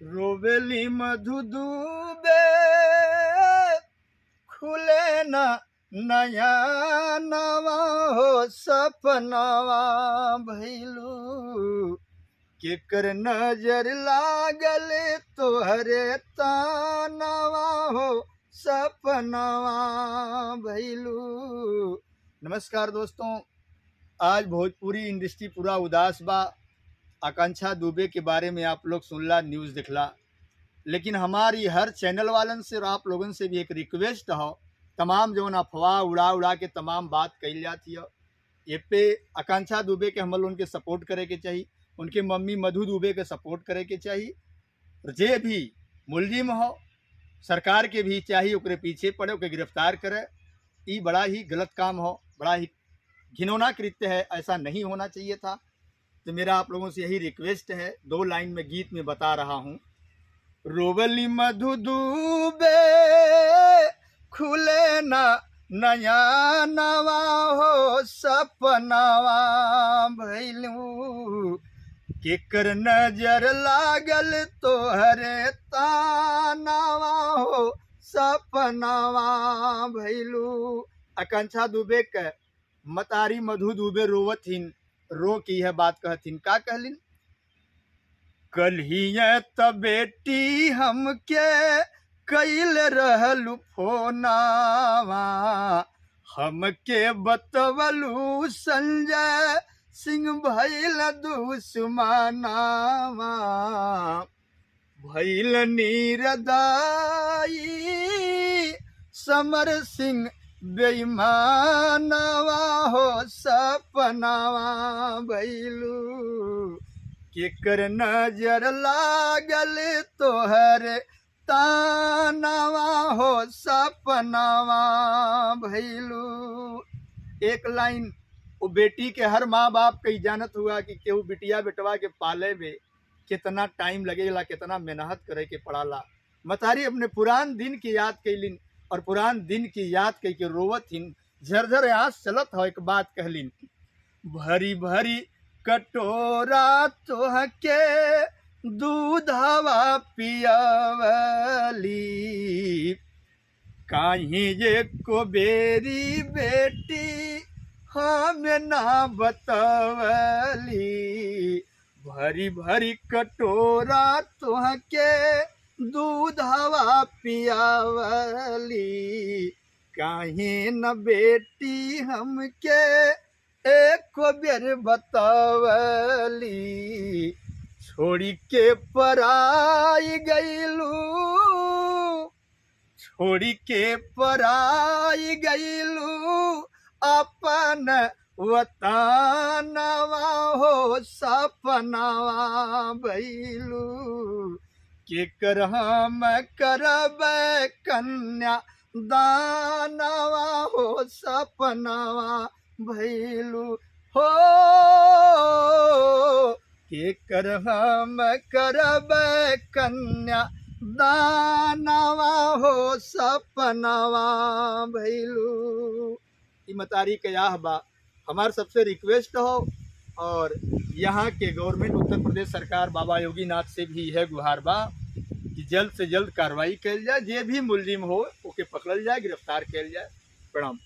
रोवेली मधु दूबे खुले न नया नवा हो सपनावा भैलू केकर नजर लागल तोहरे तानवा हो सपनावा भैलू। नमस्कार दोस्तों, आज भोजपुरी इंडस्ट्री पूरा उदास बा। आकांक्षा दुबे के बारे में आप लोग सुनला, न्यूज़ दिखला, लेकिन हमारी हर चैनल वालन से और आप लोगन से भी एक रिक्वेस्ट हो, तमाम जो अफवाह उड़ा के तमाम बात कही जाती है, ये पे आकांक्षा दुबे के हम लोग उनके सपोर्ट करे के चाहिए, उनके मम्मी मधु दुबे के सपोर्ट करे के चाहिए। जे भी मुलजिम हो सरकार के भी चाहिए ओकरे पीछे पड़े, ओके गिरफ्तार करे। ये बड़ा ही गलत काम हो, बड़ा ही घिनौना कृत्य है, ऐसा नहीं होना चाहिए था। तो मेरा आप लोगों से यही रिक्वेस्ट है, दो लाइन में गीत में बता रहा हूँ। रोवली मधु दूबे खुले ना नया नवा हो सपनावा भैलू केकर नजर लागल तोहरे तानावा हो सपनावा भैलू। आकांक्षा दुबे के मतारी मधु दुबे रोवथिन, रो की है बात कहथिन, का कहलिन? कल्हिया त बेटी हमके कैल रहलू फोनावा, हमके बतवलू संजय सिंह भैल दुश्मनावा, भैल नीरदाई समर सिंह बेईमानवा हो सपनावा भैलू केकर नजर लागल तोहरे तानावा हो सपनावा भैलू। एक लाइन वो बेटी के हर माँ बाप कई जानत हुआ कि केहू बिटिया बेटवा के पाले में कितना टाइम लगेला, कितना मेहनत करे के पड़ाला। मतारी अपने पुरान दिन की याद कैलिन और पुरान दिन की याद कह के रोवथिन, झरझर आँस चलत हो। एक बात कहलिन, भरी भरी कटोरा तोहके दूधवा पियावली, काहे ये को बेरी बेटी हमें ना बतवली, भरी भरी कटोरा तोहके दूधवा पियावली, काहे न बेटी हमके एक बेर बतवली, छोड़ी के पराई गईलू, छोड़ी के पराई गईलू अपन वतनवा हो सपनावा भैलू केकर हम करब कन्या दानवा हो सपनावा भैलू हो, केकर हम करब कन्या दानवा हो सपनावा भैलू। मतारी के यह बा हमार सबसे रिक्वेस्ट हो, और यहाँ के गवर्नमेंट उत्तर प्रदेश सरकार बाबा योगी नाथ से भी है गुहार बा कि जल्द से जल्द कार्रवाई कल जाए, जे भी मुलजिम हो ओके पकड़ल जाए, गिरफ्तार कल जाए। प्रणाम।